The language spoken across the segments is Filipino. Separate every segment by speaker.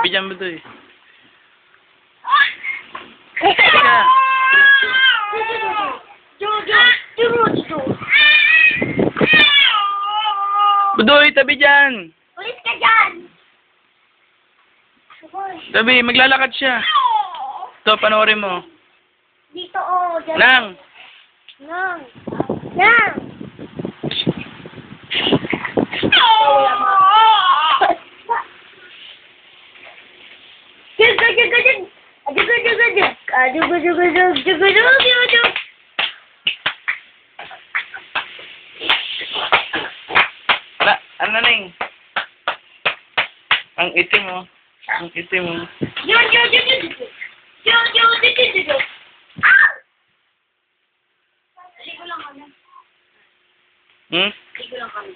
Speaker 1: Tabi dyan mo doy. Teka. Budoy, tabi dyan.
Speaker 2: Ulit ka dyan!
Speaker 1: Tabi, maglalakad siya. Ito, panoorin mo.
Speaker 2: Dito, oh. Dyan.
Speaker 1: Nang!
Speaker 2: Nang! Nang!
Speaker 1: Ano na yung? Ang itim mo. Ang itim mo.
Speaker 2: Ligo lang kami.
Speaker 1: Hmm?
Speaker 2: Ligo lang kami.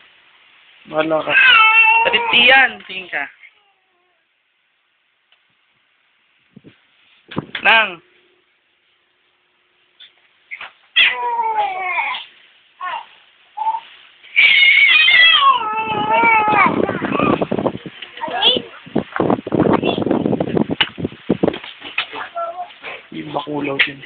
Speaker 1: Wala ka. Patitiyan. Tingin ka. Nang! Yung bakulaw dyan.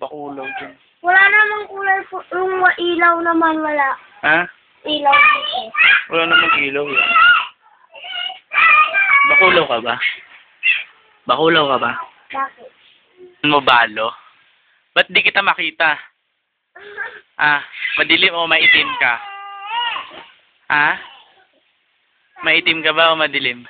Speaker 1: Bakulaw dyan.
Speaker 2: Wala namang kulay po. Yung ilaw naman wala.
Speaker 1: Ha?
Speaker 2: Ilaw dito.
Speaker 1: Wala namang ilaw eh. Bakulaw ka ba? Bakulaw ka ba?
Speaker 2: Bakit?
Speaker 1: Mo balo? Ba't di kita makita? Ah, madilim o maitim ka? Ha? Maitim ka ba o madilim?